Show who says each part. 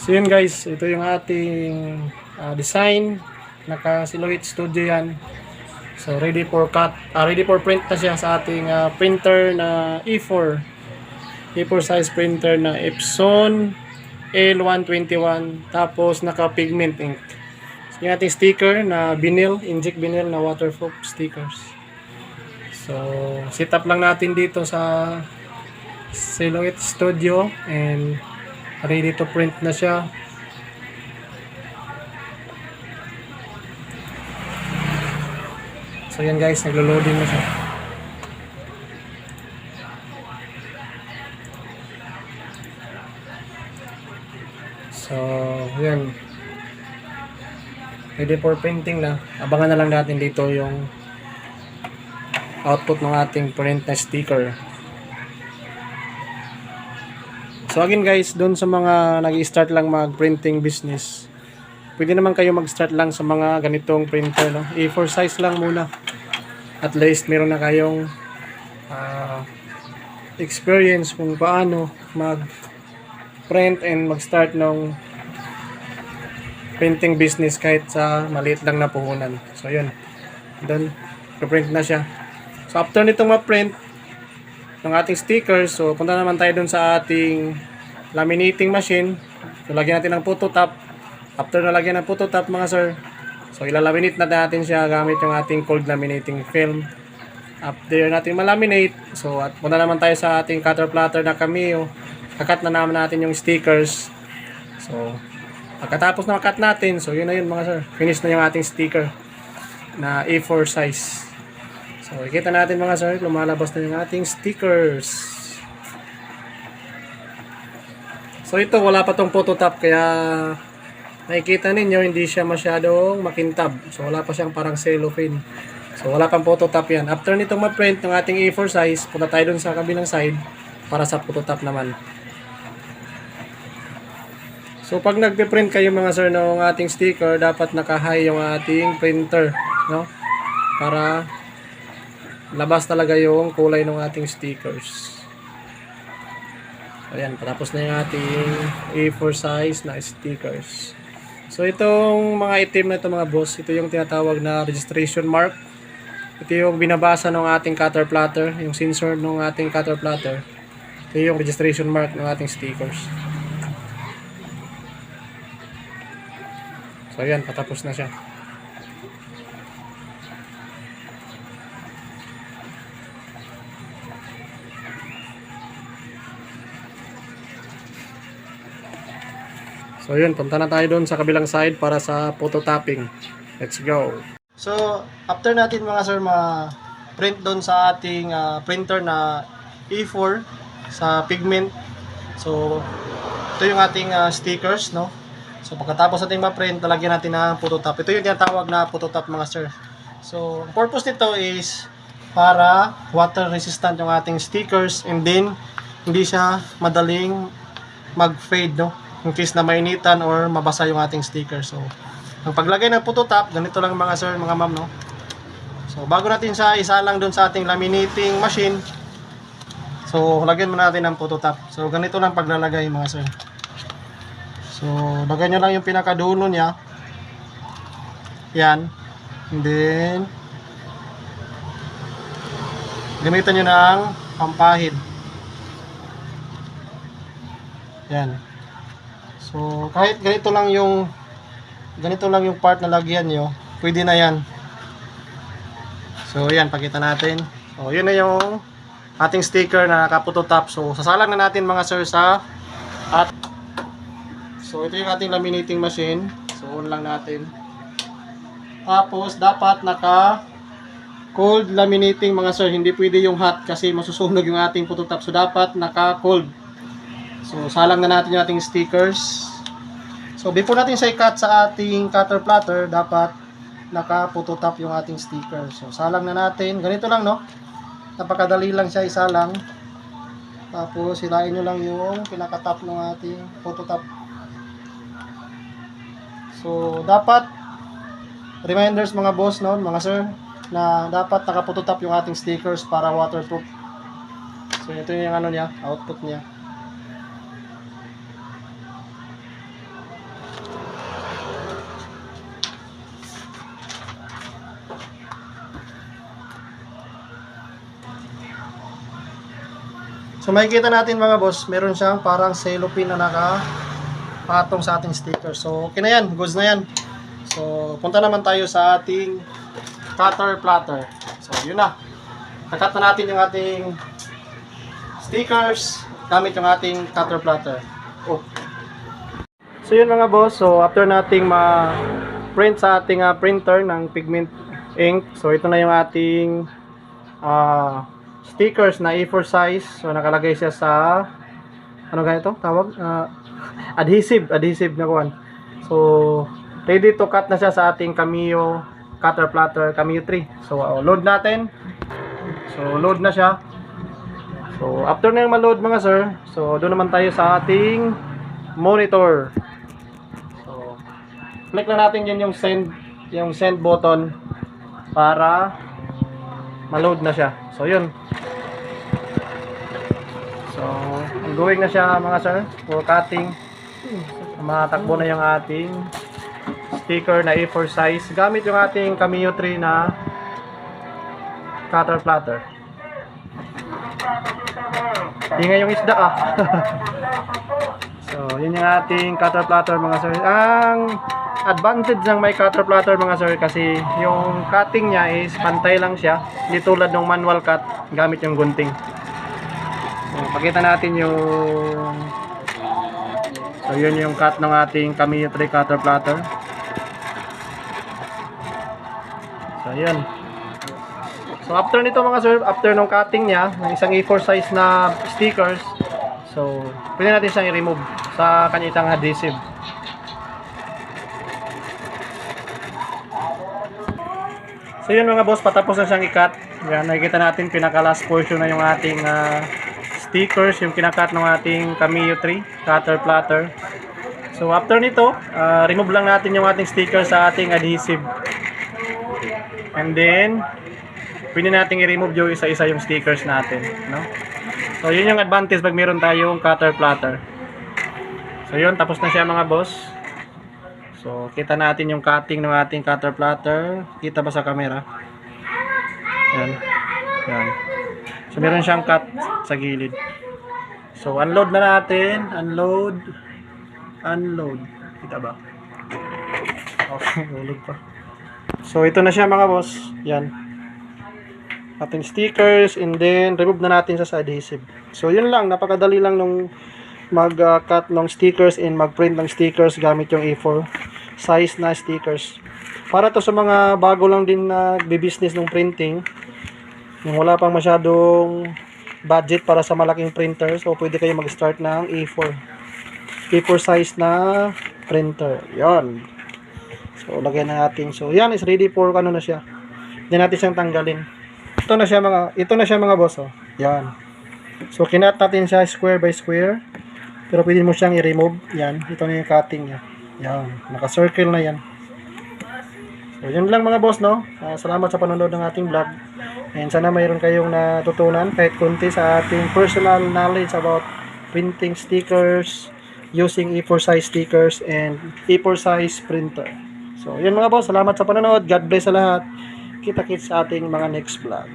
Speaker 1: So yun guys, ito yung ating design. Naka Silhouette Studio yan. So ready for cut, ready for print na siya sa ating printer na E4. E4 size printer na Epson L121. Tapos naka pigment ink. So, yung ating sticker na vinyl, inject vinyl na waterproof stickers. So set up lang natin dito sa Silhouette Studio and ready to print na siya. So yan guys, naglo-loading na siya. So yan, ready for printing na. Abangan na lang natin dito yung output ng ating print na sticker. So again guys, doon sa mga nag-i-start lang mag-printing business, pwede naman kayo mag-start lang sa mga ganitong printer, no? A4 size lang muna. At least meron na kayong experience kung paano mag-print and mag-start ng printing business kahit sa maliit lang na puhunan. So yun, doon print na siya. So after nitong ma-print ng ating stickers, so punta naman tayo dun sa ating laminating machine. So lagyan natin ng photo top. After na lagyan ng photo top mga sir, so ilalaminate na natin siya gamit yung ating cold laminating film. After natin malaminate, so at punta naman tayo sa ating cutter platter na Cameo. Kakat na naman natin yung stickers. So pagkatapos na cut natin, so yun na yun mga sir, finish na yung ating sticker na A4 size. So, ikita natin mga sir, lumalabas na yung ating stickers. So, ito wala pa tong photo top kaya nakikita ninyo hindi siya masyadong makintab. So, wala pa siyang parang cellophane. So, wala pang photo top yan. After nitong ma-print ng ating A4 size, punta tayo dun sa kabilang side para sa photo top naman. So, pag nagpe-print kayo mga sir ng ating sticker, dapat naka-high yung ating printer, no? Para labas talaga yung kulay ng ating stickers. Ayan, patapos na yung ating A4 size na stickers. So itong mga itim na ito mga boss, ito yung tinatawag na registration mark. Ito yung binabasa ng ating cutter platter, yung sensor ng ating cutter platter. Ito yung registration mark ng ating stickers. So ayan, patapos na siya. So yun, punta na tayo doon sa kabilang side para sa photo topping. Let's go. So after natin mga sir ma-print doon sa ating printer na E4 sa pigment. So ito yung ating stickers, no? So pagkatapos natin ma-print, talagyan natin ng photo top. Ito yung tinatawag na photo top mga sir. So ang purpose nito is para water resistant yung ating stickers and then hindi siya madaling mag-fade, no? In case na mainitan or mabasa yung ating sticker. So, ang paglagay ng photo top, ganito lang mga sir, mga ma'am, no? So, bago natin siya isalang doon sa ating laminating machine, so, lagyan muna natin ng photo top. So, ganito lang paglalagay mga sir. So, lagyan nyo lang yung pinakadulo niya. Yan. And then, gamitan nyo ng pampahid. Yan. So, kahit ganito lang yung part na lagyan nyo, pwede na yan. So, yan, pakita natin. So, yun na yung ating sticker na naka-photo top. So, sasalang na natin mga sir sa so, ito yung ating laminating machine. So, on lang natin. Tapos, dapat naka cold laminating mga sir. Hindi pwede yung hot kasi masusunog yung ating photo top. So, dapat naka cold. So, salang na natin yung ating stickers. So, before natin siya i-cut sa ating cutter platter, dapat naka-photo top yung ating sticker. So, salang na natin. Ganito lang, no? Napakadali lang siya isalang. Tapos, hilain nyo lang yung pinaka-top ng ating photo top. So, dapat reminders mga boss, no? Mga sir, na dapat naka-photo top yung ating stickers para waterproof. So, ito yung ano niya, output niya. So makikita natin mga boss, meron siyang parang cellophane na nakapatong sa ating sticker. So okay na yan, goods na yan. So punta naman tayo sa ating cutter platter. So yun na. Nakat na natin yung ating stickers gamit yung ating cutter platter. Oh. So yun mga boss, so after nating ma-print sa ating printer ng pigment ink, so ito na yung ating stickers na A4 size. So nakalagay siya sa ano ganito tawag? Adhesive na kuwan. So ready to cut na siya sa ating Cameo cutter platter Cameo 3. So load natin. So load na siya. So after na yung ma-load mga sir, so doon naman tayo sa ating monitor. So click lang natin yun yung send button para ma-load na siya. So yun. So going na siya mga sir for cutting. Matakbo na yung ating sticker na A4 size gamit yung ating Cameo 3 na cutter platter. Ingay yung isda So yun yung ating cutter platter mga sir. Ang advantage ng may cutter platter mga sir kasi yung cutting niya is pantay lang siya, hindi tulad ng manual cut gamit yung gunting. So pakita natin so yun yung cut ng ating Cameo 3 cutter platter. So yun. So after nito mga sir, after nung cutting niya ng isang A4 size na stickers, so pwede natin siyang i-remove sa kanyang adhesive. So yun mga boss, patapos na siyang i-cut. Yan, nakikita natin pinaka last portion na yung ating stickers, yung kinakat ng ating Cameo 3 cutter platter. So after nito, remove lang natin yung ating sticker sa ating adhesive. And then pwede natin i-remove yung isa-isa yung stickers natin, no? So yun yung advantage pag meron tayong cutter platter. So yun, tapos na siya mga boss. So kita natin yung cutting ng ating cutter platter. Kita ba sa camera? Yan. Yan. So meron siyang cut sa gilid. So unload na natin. Unload. Kita ba? Okay, ulog pa. So ito na siya mga boss. Yan. Ating stickers, and then remove na natin sa adhesive. So yun lang, napakadali lang nung mag-cut ng stickers and mag-print ng stickers gamit yung A4 size na stickers. Para to sa mga bago lang din na business ng printing, yung wala pang masyadong budget para sa malaking printer, so pwede kayo mag-start ng A4 size na printer. Yan. So lagyan na natin. So yan is ready for ano na siya. Hindi natin siyang tanggalin. Ito na siya mga boss, oh. Yan. So kinat natin siya square by square. Pero pwede mo siyang i-remove. Yan, ito na yung cutting niya. Yan, naka-circle na yan. So yun lang mga boss, no. Salamat sa panonood ng ating vlog. And sana mayroon kayong natutunan kahit konti sa ating personal knowledge about printing stickers using A4 size stickers and A4 size printer. So yun mga boss, salamat sa panonood. God bless sa lahat. Kita-kits sa ating mga next vlog.